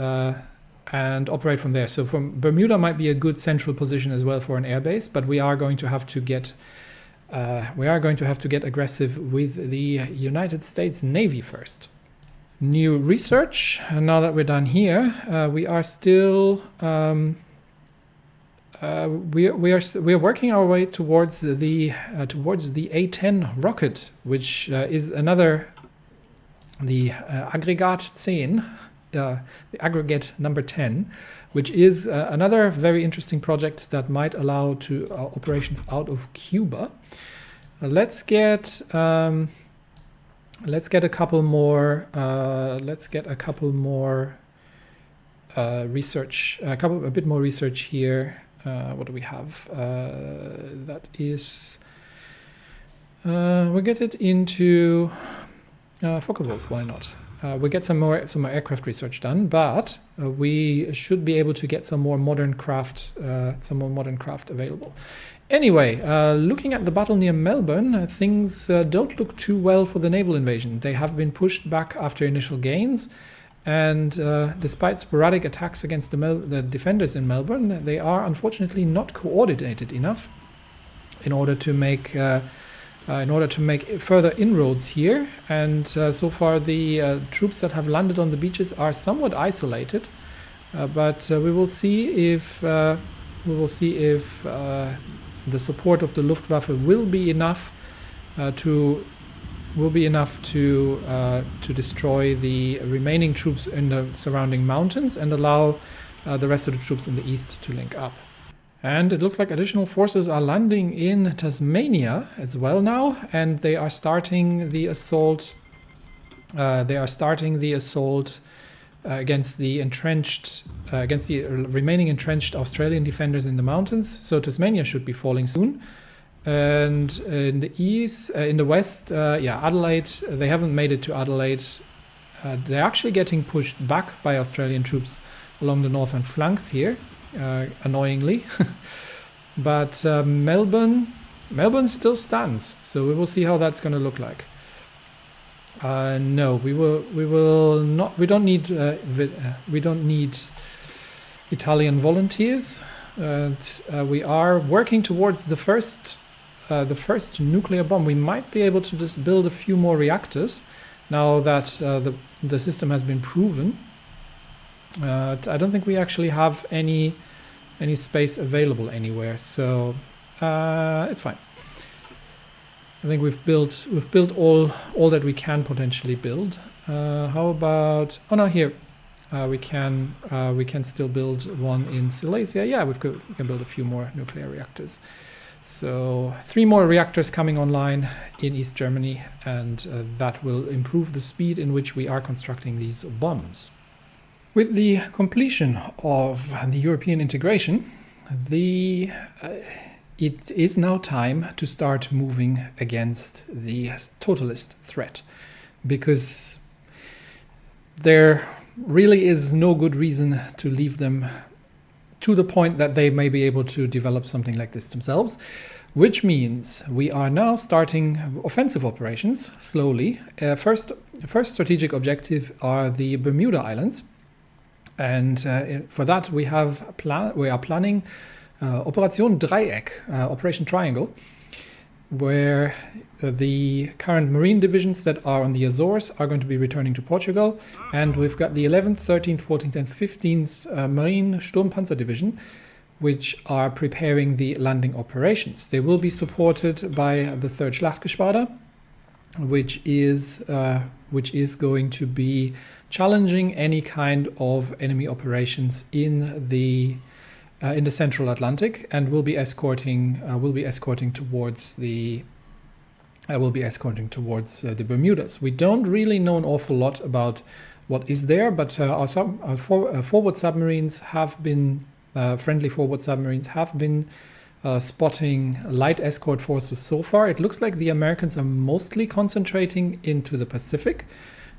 operate from there. So from Bermuda might be a good central position as well for an airbase, but we are going to have to get we are going to have to get aggressive with the United States Navy first. New research. Now that we're done here, we are still we are working our way towards the A10 rocket, which is another the Aggregat 10, the aggregate number 10, which is another very interesting project that might allow to operations out of Cuba. Let's get a couple more. Research. A bit more research here. What do we have? That is. We'll get it into Focke-Wulf. Why not? We'll get some more aircraft research done, but we should be able to get some more modern craft available. Anyway, looking at the battle near Melbourne, things don't look too well for the naval invasion. They have been pushed back after initial gains, and despite sporadic attacks against the defenders in Melbourne, they are unfortunately not coordinated enough in order to make further inroads here. And so far, the troops that have landed on the beaches are somewhat isolated. But we will see if the support of the Luftwaffe will be enough to destroy the remaining troops in the surrounding mountains and allow the rest of the troops in the east to link up. And it looks like additional forces are landing in Tasmania as well now, and they are starting the assault. Against the remaining entrenched Australian defenders in the mountains. So Tasmania should be falling soon. And in the east, in the west, Adelaide. They haven't made it to Adelaide. They're actually getting pushed back by Australian troops along the northern flanks here, annoyingly. But Melbourne still stands. So we will see how that's going to look like. No, we will not. We don't need Italian volunteers. We are working towards the first nuclear bomb. We might be able to just build a few more reactors now that the system has been proven. I don't think we actually have any space available anywhere, so it's fine. I think we've built all that we can potentially build. How about? Oh no, here we can still build one in Silesia. Yeah, we can build a few more nuclear reactors. So 3 more reactors coming online in East Germany, and that will improve the speed in which we are constructing these bombs. With the completion of the European integration, it is now time to start moving against the totalist threat, because there really is no good reason to leave them to the point that they may be able to develop something like this themselves, which means we are now starting offensive operations slowly. First strategic objective are the Bermuda Islands, and for that we are planning Operation Dreieck, Operation Triangle, where the current marine divisions that are on the Azores are going to be returning to Portugal, and we've got the 11th, 13th, 14th and 15th Marine Sturmpanzer Division, which are preparing the landing operations. They will be supported by the 3rd Schlachtgeschwader, which is going to be challenging any kind of enemy operations in the Central Atlantic, and will be escorting towards the Bermudas. We don't really know an awful lot about what is there, but our forward submarines have been friendly forward submarines have been spotting light escort forces so far. It looks like the Americans are mostly concentrating into the Pacific,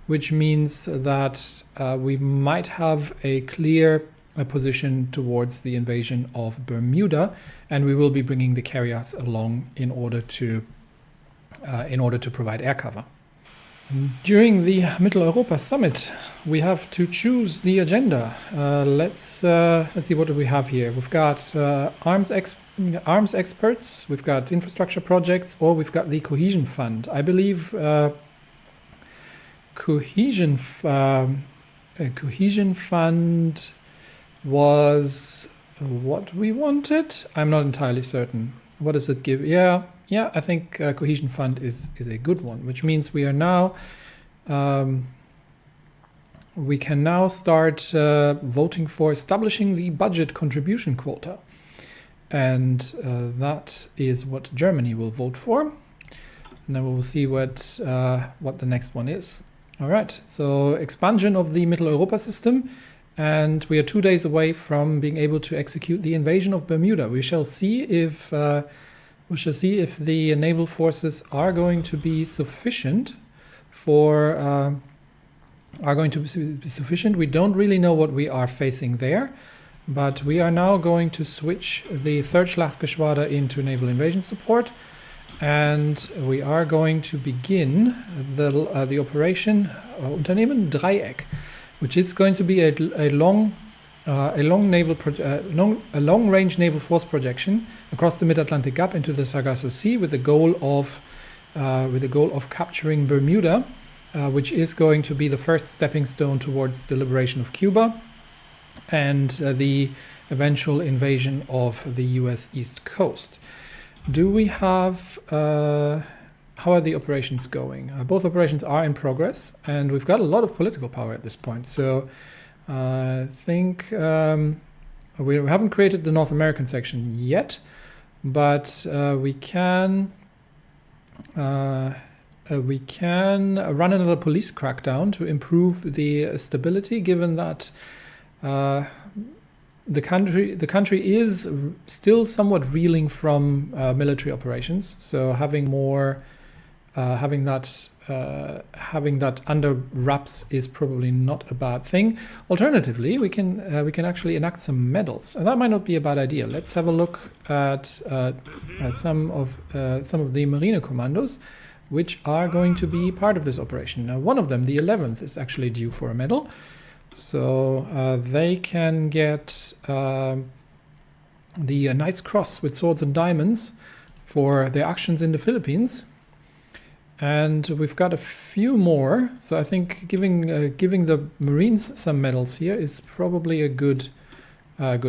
which means that we might have a clear position towards the invasion of Bermuda, and we will be bringing the carriers along in order to provide air cover. During the Mitteleuropa Summit, we have to choose the agenda. Let's see, what do we have here? We've got arms arms experts, we've got infrastructure projects, or we've got the cohesion fund. I believe cohesion fund was what we wanted. I'm not entirely certain. What does it give? Yeah, I think cohesion fund is a good one, which means we are now we can now start voting for establishing the budget contribution quota. And that is what Germany will vote for. And then we will see what the next one is. All right, so expansion of the Mitteleuropa system. And we are 2 days away from being able to execute the invasion of Bermuda. We shall see if the naval forces are going to be sufficient for We don't really know what we are facing there, but we are now going to switch the 3rd Schlachtgeschwader into naval invasion support, and we are going to begin the operation Unternehmen Dreieck, which is going to be a long-range naval force projection across the Mid-Atlantic Gap into the Sargasso Sea, with the goal of capturing Bermuda, which is going to be the first stepping stone towards the liberation of Cuba and the eventual invasion of the US East Coast. Do we have... how are the operations going? Both operations are in progress, and we've got a lot of political power at this point. So I think we haven't created the North American section yet, but we can run another police crackdown to improve the stability, given that the country is still somewhat reeling from military operations. So having that under wraps is probably not a bad thing. Alternatively, we can actually enact some medals, and that might not be a bad idea. Let's have a look at some of the Marine commandos, which are going to be part of this operation. Now, one of them, the 11th, is actually due for a medal, so they can get the Knight's Cross with swords and diamonds for their actions in the Philippines. And we've got a few more, so I think giving the Marines some medals here is probably a good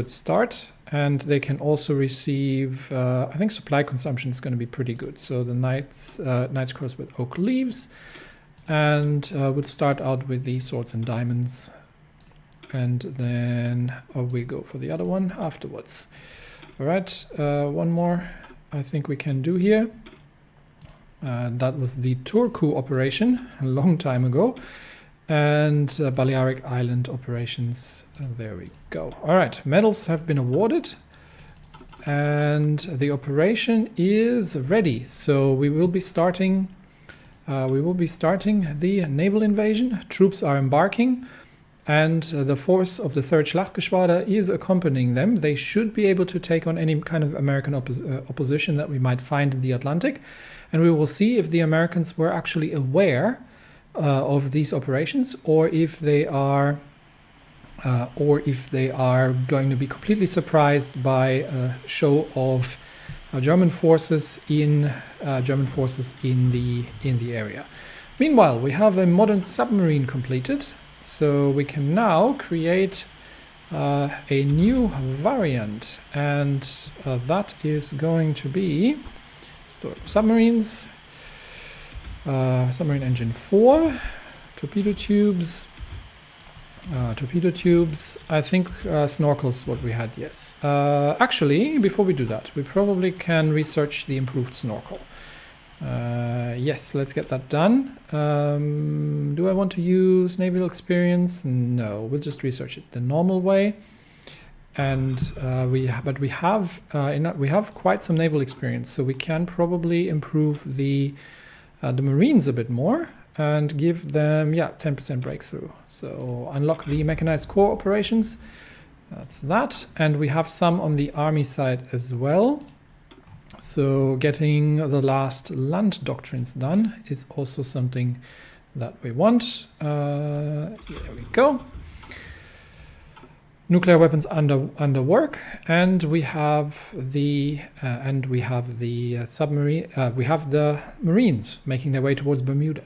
start. And they can also receive, I think supply consumption is going to be pretty good. So the Knight's Cross with oak leaves, and we'll start out with the swords and diamonds, and then we go for the other one afterwards. All right, one more I think we can do here. That was the Turku operation a long time ago, and Balearic Island operations. There we go. All right, medals have been awarded, and the operation is ready. So we will be starting. The naval invasion. Troops are embarking, and the force of the 3rd Schlachtgeschwader is accompanying them. They should be able to take on any kind of American opposition that we might find in the Atlantic. And we will see if the Americans were actually aware of these operations, or if they are going to be completely surprised by a show of German forces in the area. Meanwhile, we have a modern submarine completed, so we can now create a new variant, and that is going to be submarines, submarine engine 4, torpedo tubes, I think snorkels what we had, yes. Actually, before we do that, we probably can research the improved snorkel. Yes, let's get that done. Do I want to use naval experience? No, we'll just research it the normal way. And we have quite some naval experience, so we can probably improve the Marines a bit more and give them 10% breakthrough. So unlock the mechanized corps operations. That's that, and we have some on the army side as well. So getting the last land doctrines done is also something that we want. There we go. nuclear weapons under work, and we have the submarine. We have the Marines making their way towards Bermuda.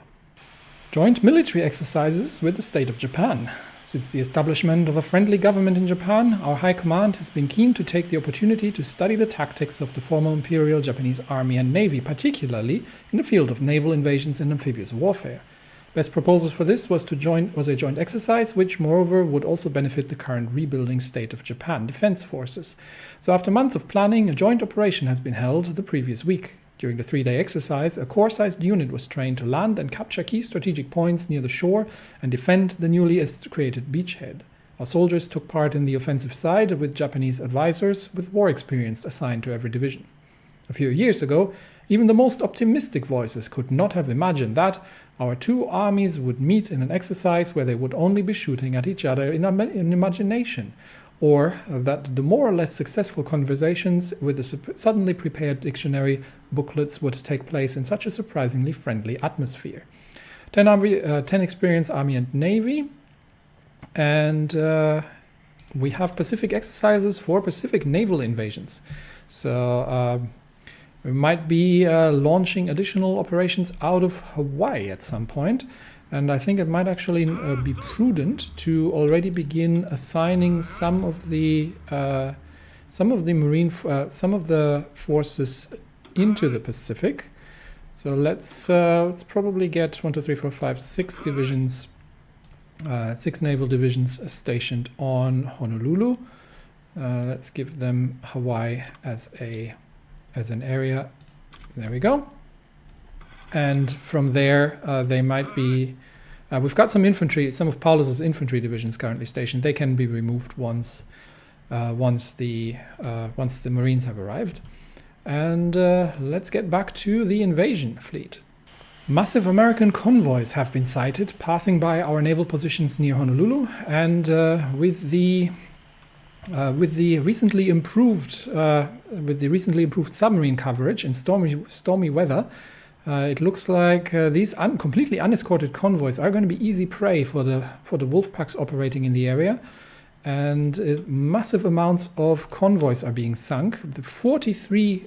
Joint military exercises with the state of Japan. Since the establishment of a friendly government in Japan, our High Command has been keen to take the opportunity to study the tactics of the former Imperial Japanese Army and Navy, particularly in the field of naval invasions and amphibious warfare. Best proposals for this was a joint exercise, which moreover would also benefit the current rebuilding state of Japan defense forces. So after months of planning, a joint operation has been held the previous week. During the 3-day exercise, a corps-sized unit was trained to land and capture key strategic points near the shore and defend the newly created beachhead. Our soldiers took part in the offensive side with Japanese advisors with war experience assigned to every division. A few years ago, even the most optimistic voices could not have imagined that our two armies would meet in an exercise where they would only be shooting at each other in imagination, or that the more or less successful conversations with the suddenly prepared dictionary booklets would take place in such a surprisingly friendly atmosphere. 10 experienced Army and Navy, and we have Pacific exercises for Pacific naval invasions. So we might be launching additional operations out of Hawaii at some point. And I think it might actually be prudent to already begin assigning some of the forces into the Pacific. So let's probably get 1, 2, 3, 4, 5, 6 divisions, 6 naval divisions stationed on Honolulu. Let's give them Hawaii as an area. There we go. And from there, they might be. We've got some infantry. Some of Paulus's infantry divisions currently stationed. They can be removed once the Marines have arrived. And let's get back to the invasion fleet. Massive American convoys have been sighted passing by our naval positions near Honolulu, and with the recently improved submarine coverage in stormy weather. It looks like these completely unescorted convoys are going to be easy prey for the wolf packs operating in the area, and massive amounts of convoys are being sunk. The 43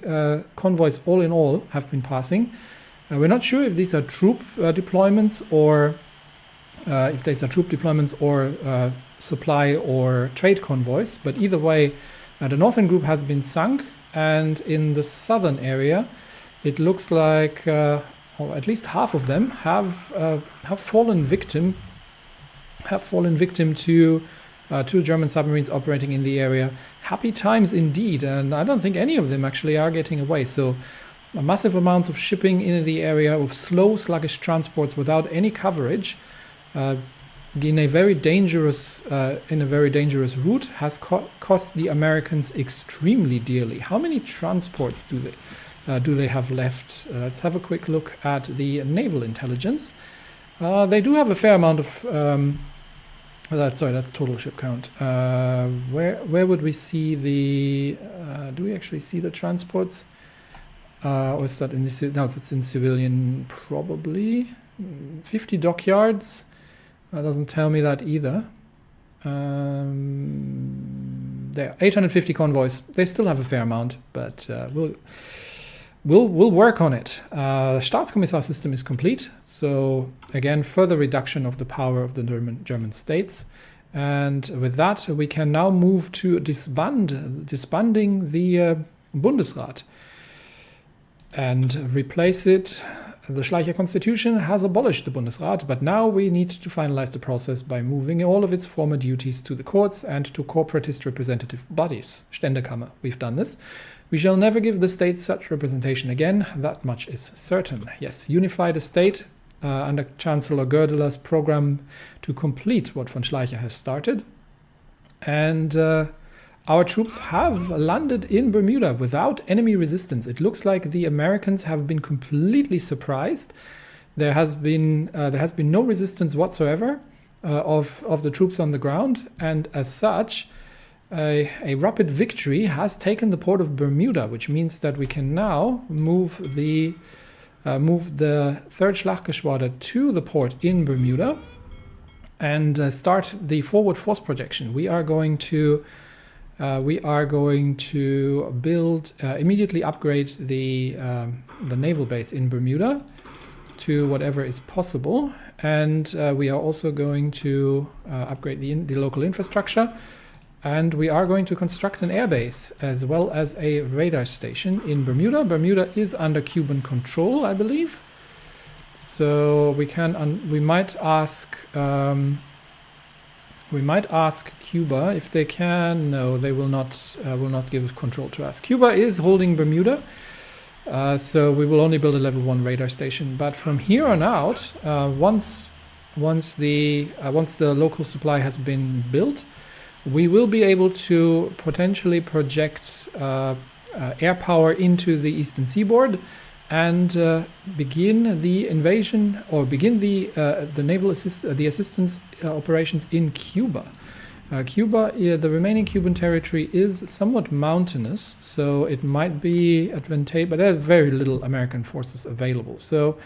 convoys all in all have been passing. We're not sure if these are troop deployments or supply or trade convoys, but either way, the northern group has been sunk, and in the southern area, it looks like or at least half of them have fallen victim to two German submarines operating in the area. Happy times indeed, and I don't think any of them actually are getting away. So massive amounts of shipping in the area of slow, sluggish transports without any coverage in a very dangerous route has cost the Americans extremely dearly. How many transports do they have left? Let's have a quick look at the naval intelligence. They do have a fair amount of. That's total ship count. Where would we see the? Do we actually see the transports? Or is that in the? No, it's in civilian probably. 50 dockyards. That doesn't tell me that either. There, 850 convoys. They still have a fair amount, but We'll work on it. The Staatskommissar system is complete, so again, further reduction of the power of the German states. And with that, we can now move to disbanding the Bundesrat and replace it. The Schleicher Constitution has abolished the Bundesrat, but now we need to finalize the process by moving all of its former duties to the courts and to corporatist representative bodies. Ständekammer, we've done this. We shall never give the state such representation again, that much is certain. Yes, unify the state under Chancellor Goerdeler's program to complete what von Schleicher has started. And our troops have landed in Bermuda without enemy resistance. It looks like the Americans have been completely surprised. There has been no resistance whatsoever of the troops on the ground, and as such, a rapid victory has taken the port of Bermuda, which means that we can now move the 3rd Schlachtgeschwader to the port in Bermuda, and start the forward force projection. We are going to build immediately upgrade the naval base in Bermuda to whatever is possible, and we are also going to upgrade the local infrastructure, and we are going to construct an airbase as well as a radar station in Bermuda. Bermuda is under Cuban control, I believe, so we might ask Cuba if they can. No, they will not give control to us. Cuba is holding Bermuda, so we will only build a level 1 radar station. But from here on out, once the local supply has been built, we will be able to potentially project air power into the eastern seaboard and begin the invasion, or begin the naval assistance operations in Cuba. Cuba, the remaining Cuban territory is somewhat mountainous, so it might be advantageous, but there are very little American forces available. So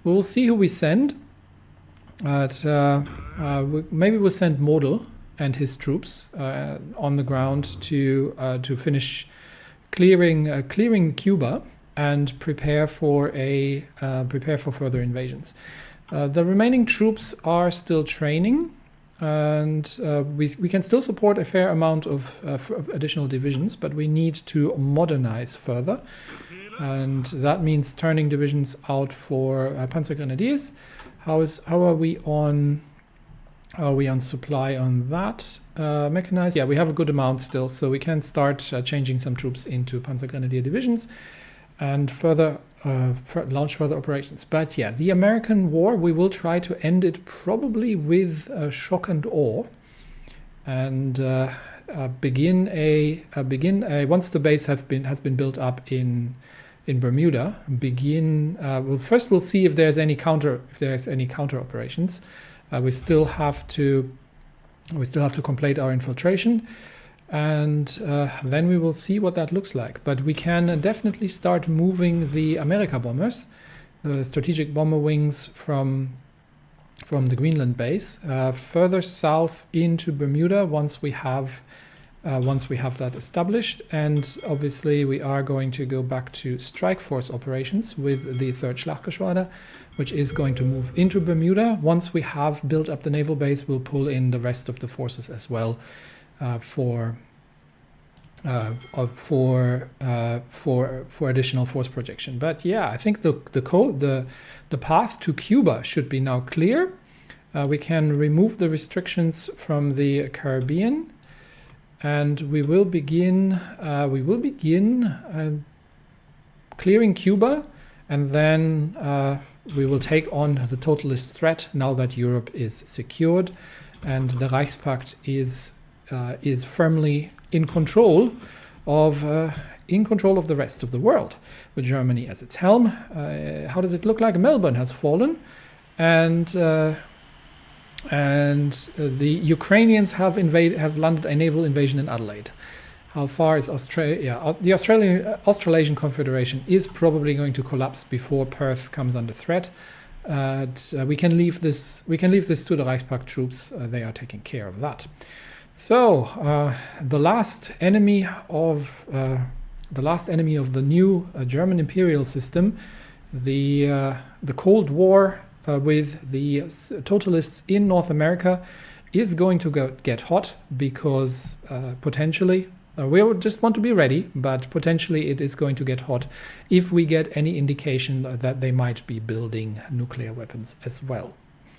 we will see who we send. Maybe we'll send Model and his troops on the ground to finish clearing Cuba and prepare for further invasions. The remaining troops are still training, and we can still support a fair amount of additional divisions, but we need to modernize further, and that means turning divisions out for Panzer Grenadiers. How are we on supply on that? Mechanized? Yeah, we have a good amount still, so we can start changing some troops into Panzer Grenadier divisions and further launch further operations. But yeah, the American war, we will try to end it probably with shock and awe, and once the base has been built up in Bermuda. First we'll see if there's any counter operations. We still have to complete our infiltration, and then we will see what that looks like. But we can definitely start moving the America bombers, the strategic bomber wings from the Greenland base further south into Bermuda once we have that established. And obviously we are going to go back to strike force operations with the 3rd Schlachtgeschwader, which is going to move into Bermuda. Once we have built up the naval base, we'll pull in the rest of the forces as well for additional force projection. But yeah, I think the path to Cuba should be now clear. We can remove the restrictions from the Caribbean, and we will begin clearing Cuba, and then we will take on the Totalist threat now that Europe is secured and the Reichspakt is firmly in control of the rest of the world, with Germany as its helm. How does it look like? Melbourne has fallen, and the Ukrainians have landed a naval invasion in Adelaide. How far is Australia? Yeah, the Australasian Confederation is probably going to collapse before Perth comes under threat. We can leave this to the Reichspakt troops. They are taking care of that. So the last enemy of the new German imperial system, the Cold War with the Totalists in North America, is going to get hot, because potentially we just want to be ready, but potentially it is going to get hot if we get any indication that they might be building nuclear weapons as well.